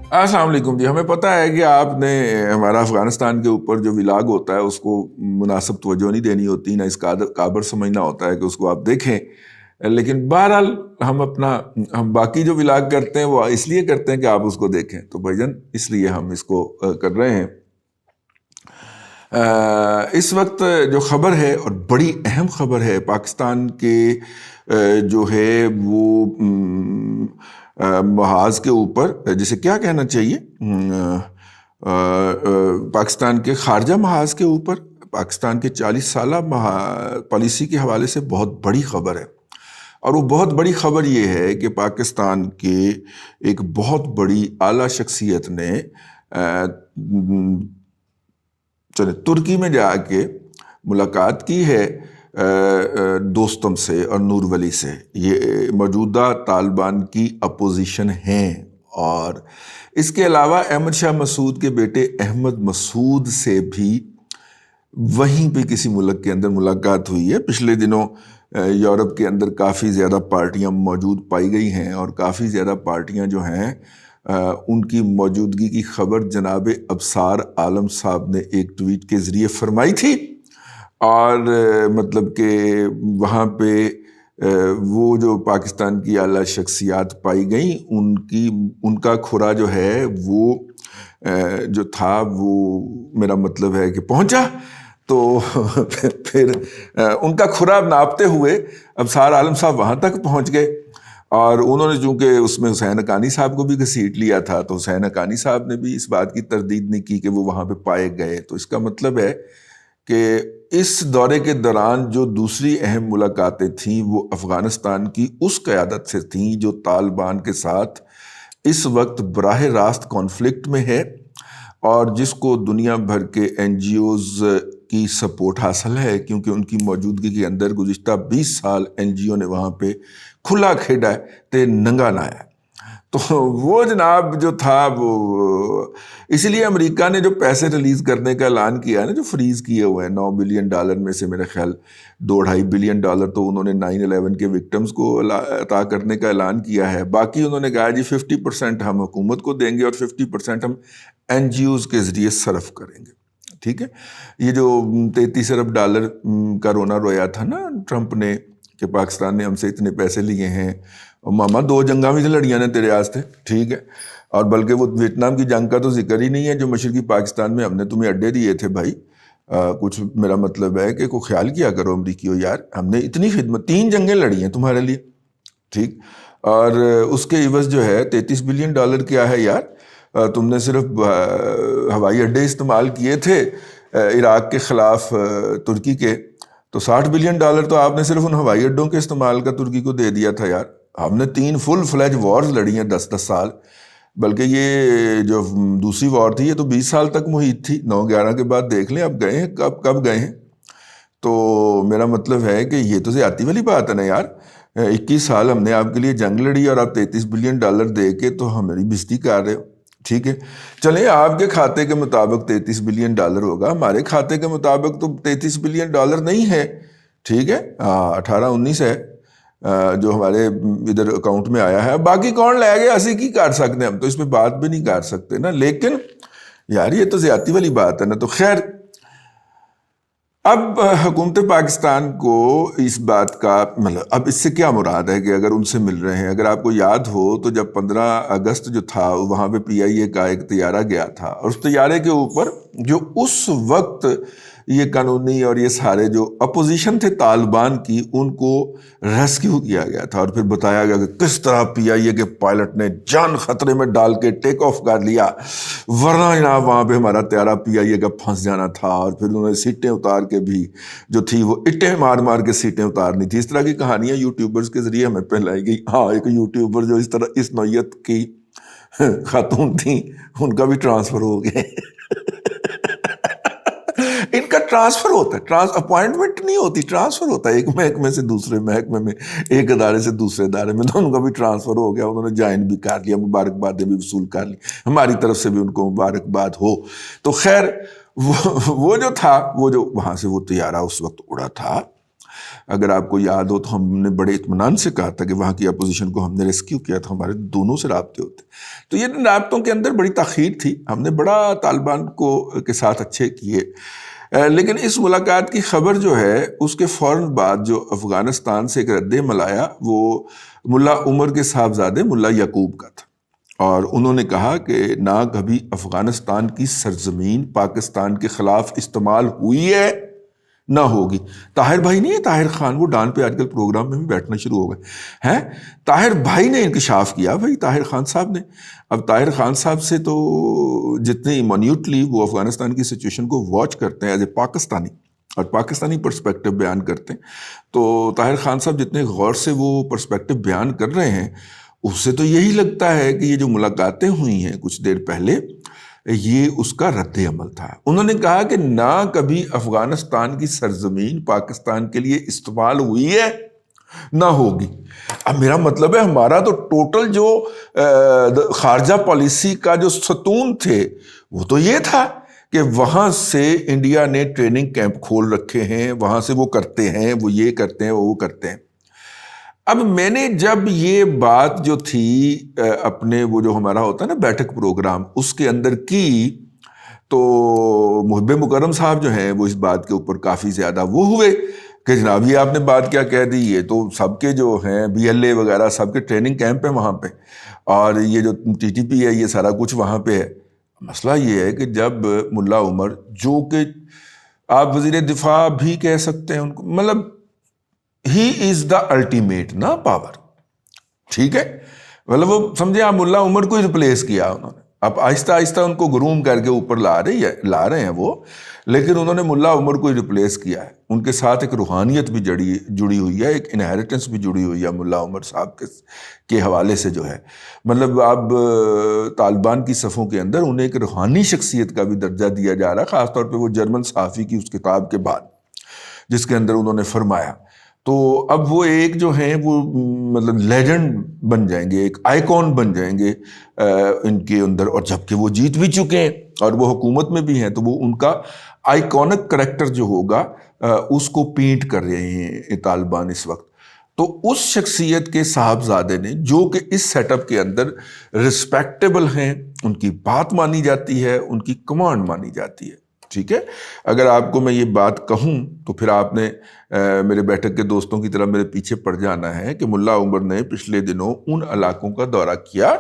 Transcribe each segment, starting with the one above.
السلام علیکم جی. ہمیں پتہ ہے کہ آپ نے ہمارا افغانستان کے اوپر جو ولاگ ہوتا ہے اس کو مناسب توجہ نہیں دینی ہوتی، نہ اس قابر سمجھنا ہوتا ہے کہ اس کو آپ دیکھیں. لیکن بہرحال ہم باقی جو ولاگ کرتے ہیں وہ اس لیے کرتے ہیں کہ آپ اس کو دیکھیں. تو بھائی جان اس لیے ہم اس کو کر رہے ہیں. اس وقت جو خبر ہے اور بڑی اہم خبر ہے پاکستان کے جو ہے وہ محاذ کے اوپر، جسے کیا کہنا چاہیے، پاکستان کے خارجہ محاذ کے اوپر پاکستان کے 40 سالہ پالیسی کے حوالے سے بہت بڑی خبر ہے. اور وہ بہت بڑی خبر یہ ہے کہ پاکستان کے ایک بہت بڑی اعلیٰ شخصیت نے ترکی میں جا کے ملاقات کی ہے دوستم سے اور نور ولی سے. یہ موجودہ طالبان کی اپوزیشن ہیں. اور اس کے علاوہ احمد شاہ مسعود کے بیٹے احمد مسعود سے بھی وہیں پہ کسی ملک کے اندر ملاقات ہوئی ہے. پچھلے دنوں یورپ کے اندر کافی زیادہ پارٹیاں موجود پائی گئی ہیں، اور کافی زیادہ پارٹیاں جو ہیں ان کی موجودگی کی خبر جناب ابصار عالم صاحب نے ایک ٹویٹ کے ذریعے فرمائی تھی. اور مطلب کہ وہاں پہ وہ جو پاکستان کی اعلیٰ شخصیات پائی گئیں ان کا کھرا جو ہے وہ جو تھا وہ میرا مطلب ہے کہ پہنچا. تو پھر ان کا کھرا ناپتے ہوئے ابصار عالم صاحب وہاں تک پہنچ گئے. اور انہوں نے چونکہ اس میں حسین حقانی صاحب کو بھی گھسیٹ لیا تھا، تو حسین حقانی صاحب نے بھی اس بات کی تردید نہیں کی کہ وہ وہاں پہ پائے گئے. تو اس کا مطلب ہے کہ اس دورے کے دوران جو دوسری اہم ملاقاتیں تھیں وہ افغانستان کی اس قیادت سے تھیں جو طالبان کے ساتھ اس وقت براہ راست کانفلکٹ میں ہے، اور جس کو دنیا بھر کے این جی اوز کی سپورٹ حاصل ہے، کیونکہ ان کی موجودگی کے اندر گزشتہ 20 سال این جی او نے وہاں پہ کھلا کھیڈا ہے تے ننگا نہ ہے. تو وہ جناب جو تھا وہ اسی لیے امریکہ نے جو پیسے ریلیز کرنے کا اعلان کیا ہے نا، جو فریز کیے ہوئے ہیں $9 بلین میں سے میرے خیال $2.5 بلین تو انہوں نے 9/11 کے وکٹمز کو عطا کرنے کا اعلان کیا ہے. باقی انہوں نے کہا جی 50% ہم حکومت کو دیں گے اور 50% ہم این جی اوز کے ذریعے صرف کریں گے. ٹھیک ہے. یہ جو $33 ارب کا رونا رویا تھا نا ٹرمپ نے کہ پاکستان نے ہم سے اتنے پیسے لیے ہیں، اور ماما 2 جنگاں بھی لڑیاں نے تیرے واسطے. ٹھیک ہے. اور بلکہ وہ ویتنام کی جنگ کا تو ذکر ہی نہیں ہے جو مشرقی پاکستان میں ہم نے تمہیں اڈے دیے تھے بھائی. کچھ میرا مطلب ہے کہ کوئی خیال کیا کرو امریکیوں یار، ہم نے اتنی خدمت 3 جنگیں لڑی ہیں تمہارے لیے. ٹھیک. اور اس کے عوض جو ہے $33 بلین کیا ہے یار. تم نے صرف ہوائی اڈے استعمال کیے تھے عراق کے خلاف ترکی کے، تو $60 بلین تو آپ نے صرف ان ہوائی اڈوں کے استعمال کا ترکی کو دے دیا تھا یار. ہم نے 3 فل فلیج وارز لڑی ہیں 10 سال. بلکہ یہ جو دوسری وار تھی یہ تو 20 سال تک محیط تھی. 9/11 کے بعد دیکھ لیں اب گئے ہیں کب گئے ہیں. تو میرا مطلب ہے کہ یہ تو زیادتی والی بات ہے نا یار. 21 سال ہم نے آپ کے لیے جنگ لڑی اور آپ $33 بلین دے کے تو ہماری بےزتی کر رہے ہو. ٹھیک ہے. چلیں آپ کے کھاتے کے مطابق $33 بلین ہوگا، ہمارے کھاتے کے مطابق تو $33 بلین نہیں ہے. ٹھیک ہے. 18-19 ہے جو ہمارے ادھر اکاؤنٹ میں آیا ہے. باقی کون لے گیا اسی کی کر سکتے ہیں، ہم تو اس پہ بات بھی نہیں کر سکتے نا. لیکن یار یہ تو زیادتی والی بات ہے نا. تو خیر اب حکومت پاکستان کو اس بات کا مطلب اب اس سے کیا مراد ہے کہ اگر ان سے مل رہے ہیں، اگر آپ کو یاد ہو تو جب 15 اگست جو تھا وہاں پہ PIA کا ایک طیارہ گیا تھا، اور اس طیارے کے اوپر جو اس وقت یہ قانونی اور یہ سارے جو اپوزیشن تھے طالبان کی ان کو ریسکیو کیا گیا تھا، اور پھر بتایا گیا کہ کس طرح PIA کے پائلٹ نے جان خطرے میں ڈال کے ٹیک آف کر لیا، ورنہ جناب وہاں پہ ہمارا طیارہ PIA کا پھنس جانا تھا. اور پھر انہوں نے سیٹیں اتار کے بھی جو تھی وہ اٹیں مار مار کے سیٹیں اتارنی تھی. اس طرح کی کہانیاں یوٹیوبرز کے ذریعے ہمیں پھیلائی گئی. ہاں ایک یوٹیوبر جو اس طرح اس نوعیت کی خاتون تھیں ان کا بھی ٹرانسفر ہو گیا. ان کا ٹرانسفر ہوتا ہے، اپوائنٹمنٹ نہیں ہوتی، ٹرانسفر ہوتا ہے ایک محکمے سے دوسرے محکمے میں، ایک ادارے سے دوسرے ادارے میں. تو ان کا بھی ٹرانسفر ہو گیا، انہوں نے جوائن بھی کر لیا، مبارکبادیں بھی وصول کر لی. ہماری طرف سے بھی ان کو مبارکباد ہو. تو خیر وہ جو تھا وہ جو وہاں سے وہ طیارہ اس وقت اڑا تھا اگر آپ کو یاد ہو تو ہم نے بڑے اطمینان سے کہا تھا کہ وہاں کی اپوزیشن کو ہم نے ریسکیو کیا تھا، ہمارے دونوں سے رابطے ہوتے. تو یہ رابطوں کے اندر بڑی تاخیر تھی، ہم نے بڑا طالبان کے ساتھ اچھے کیے. لیکن اس ملاقات کی خبر جو ہے اس کے فوراً بعد جو افغانستان سے ایک رد عمل آیا وہ ملا عمر کے صاحبزادے ملا یعقوب کا تھا، اور انہوں نے کہا کہ نہ کبھی افغانستان کی سرزمین پاکستان کے خلاف استعمال ہوئی ہے نہ ہوگی. طاہر بھائی نہیں ہے، طاہر خان، وہ ڈان پہ آج کل پروگرام میں بھی بیٹھنا شروع ہو گئے ہیں. طاہر بھائی نے انکشاف کیا بھائی، طاہر خان صاحب نے. اب طاہر خان صاحب سے تو جتنے منیوٹلی وہ افغانستان کی سچویشن کو واچ کرتے ہیں ایز اے پاکستانی اور پاکستانی پرسپیکٹو بیان کرتے ہیں، تو طاہر خان صاحب جتنے غور سے وہ پرسپیکٹو بیان کر رہے ہیں اس سے تو یہی لگتا ہے کہ یہ جو ملاقاتیں ہوئی ہیں کچھ دیر پہلے یہ اس کا رد عمل تھا. انہوں نے کہا کہ نہ کبھی افغانستان کی سرزمین پاکستان کے لیے استعمال ہوئی ہے نہ ہوگی. اب میرا مطلب ہے ہمارا تو ٹوٹل جو خارجہ پالیسی کا جو ستون تھے وہ تو یہ تھا کہ وہاں سے انڈیا نے ٹریننگ کیمپ کھول رکھے ہیں، وہاں سے وہ کرتے ہیں، وہ یہ کرتے ہیں، وہ کرتے ہیں. اب میں نے جب یہ بات جو تھی اپنے وہ جو ہمارا ہوتا ہے نا بیٹھک پروگرام اس کے اندر کی، تو محب مکرم صاحب جو ہیں وہ اس بات کے اوپر کافی زیادہ وہ ہوئے کہ جناب یہ آپ نے بات کیا کہہ دی، یہ تو سب کے جو ہیں بی ایل اے وغیرہ سب کے ٹریننگ کیمپ ہیں وہاں پہ، اور یہ جو ٹی ٹی پی ہے یہ سارا کچھ وہاں پہ ہے. مسئلہ یہ ہے کہ جب ملا عمر جو کہ آپ وزیر دفاع بھی کہہ سکتے ہیں ان کو، مطلب ہی از دا الٹیمیٹ نا پاور، ٹھیک ہے، مطلب وہ سمجھے آپ ملا عمر کو ہی ریپلیس کیا انہوں نے. اب آہستہ آہستہ ان کو گروم کر کے اوپر لا رہے ہیں وہ، لیکن انہوں نے ملا عمر کو ہی ریپلیس کیا ہے. ان کے ساتھ ایک روحانیت بھی جڑی ہوئی ہے، ایک انہیریٹنس بھی جڑی ہوئی ہے ملا عمر صاحب کے حوالے سے جو ہے. مطلب اب طالبان کی صفوں کے اندر انہیں ایک روحانی شخصیت کا بھی درجہ دیا جا رہا ہے، خاص طور پہ وہ جرمن صحافی کی اس کتاب کے بعد جس کے اندر انہوں نے فرمایا. تو اب وہ ایک جو ہیں وہ مطلب لیجنڈ بن جائیں گے، ایک آئیکن بن جائیں گے ان کے اندر، اور جبکہ وہ جیت بھی چکے ہیں اور وہ حکومت میں بھی ہیں تو وہ ان کا آئیکونک کریکٹر جو ہوگا اس کو پینٹ کر رہے ہیں طالبان اس وقت. تو اس شخصیت کے صاحبزادے نے جو کہ اس سیٹ اپ کے اندر رسپیکٹیبل ہیں، ان کی بات مانی جاتی ہے، ان کی کمانڈ مانی جاتی ہے، ٹھیک ہے. اگر آپ کو میں یہ بات کہوں تو پھر آپ نے میرے بیٹھک کے دوستوں کی طرح میرے پیچھے پڑ جانا ہے کہ ملا عمر نے پچھلے دنوں ان علاقوں کا دورہ کیا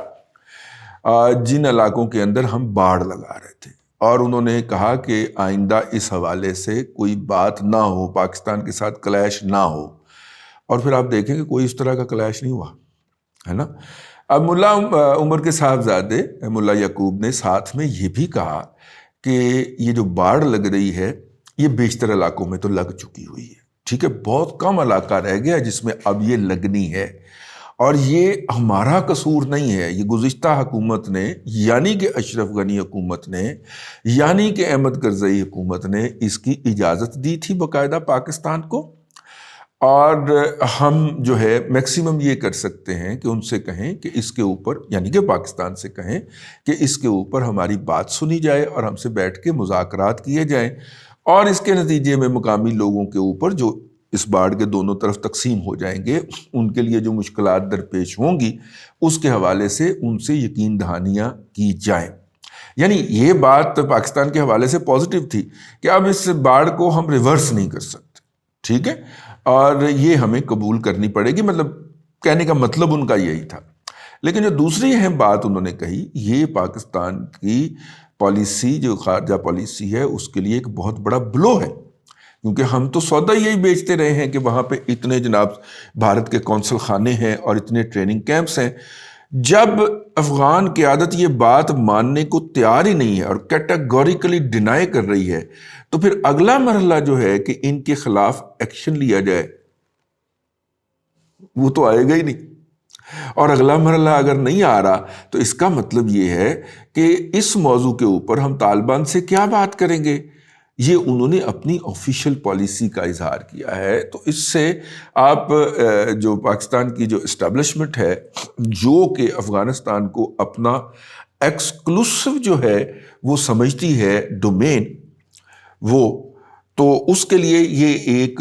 جن علاقوں کے اندر ہم باڑ لگا رہے تھے، اور انہوں نے کہا کہ آئندہ اس حوالے سے کوئی بات نہ ہو، پاکستان کے ساتھ کلیش نہ ہو. اور پھر آپ دیکھیں کہ کوئی اس طرح کا کلیش نہیں ہوا ہے نا. اب ملا عمر کے صاحبزادے ملا یعقوب نے ساتھ میں یہ بھی کہا کہ یہ جو باڑ لگ رہی ہے یہ بیشتر علاقوں میں تو لگ چکی ہوئی ہے، ٹھیک ہے، بہت کم علاقہ رہ گیا جس میں اب یہ لگنی ہے، اور یہ ہمارا قصور نہیں ہے، یہ گزشتہ حکومت نے یعنی کہ اشرف غنی حکومت نے یعنی کہ احمد کرزئی حکومت نے اس کی اجازت دی تھی باقاعدہ پاکستان کو. اور ہم جو ہے میکسیمم یہ کر سکتے ہیں کہ ان سے کہیں کہ اس کے اوپر، یعنی کہ پاکستان سے کہیں کہ اس کے اوپر ہماری بات سنی جائے اور ہم سے بیٹھ کے مذاکرات کیے جائیں، اور اس کے نتیجے میں مقامی لوگوں کے اوپر جو اس باڑ کے دونوں طرف تقسیم ہو جائیں گے ان کے لیے جو مشکلات درپیش ہوں گی اس کے حوالے سے ان سے یقین دہانیاں کی جائیں. یعنی یہ بات پاکستان کے حوالے سے پازیٹیو تھی کہ اب اس باڑ کو ہم ریورس نہیں کر سکتے، ٹھیک ہے، اور یہ ہمیں قبول کرنی پڑے گی، مطلب کہنے کا مطلب ان کا یہی تھا. لیکن جو دوسری اہم بات انہوں نے کہی، یہ پاکستان کی پالیسی جو خارجہ پالیسی ہے اس کے لیے ایک بہت بڑا بلو ہے، کیونکہ ہم تو سودا یہی بیچتے رہے ہیں کہ وہاں پہ اتنے جناب بھارت کے قونصل خانے ہیں اور اتنے ٹریننگ کیمپس ہیں. جب افغان قیادت یہ بات ماننے کو تیار ہی نہیں ہے اور کیٹیگوریکلی ڈینائی کر رہی ہے تو پھر اگلا مرحلہ جو ہے کہ ان کے خلاف ایکشن لیا جائے وہ تو آئے گا ہی نہیں. اور اگلا مرحلہ اگر نہیں آ رہا تو اس کا مطلب یہ ہے کہ اس موضوع کے اوپر ہم طالبان سے کیا بات کریں گے. یہ انہوں نے اپنی آفیشیل پالیسی کا اظہار کیا ہے. تو اس سے آپ جو پاکستان کی جو اسٹیبلشمنٹ ہے جو کہ افغانستان کو اپنا ایکسکلوسو جو ہے وہ سمجھتی ہے ڈومین، وہ تو اس کے لیے یہ ایک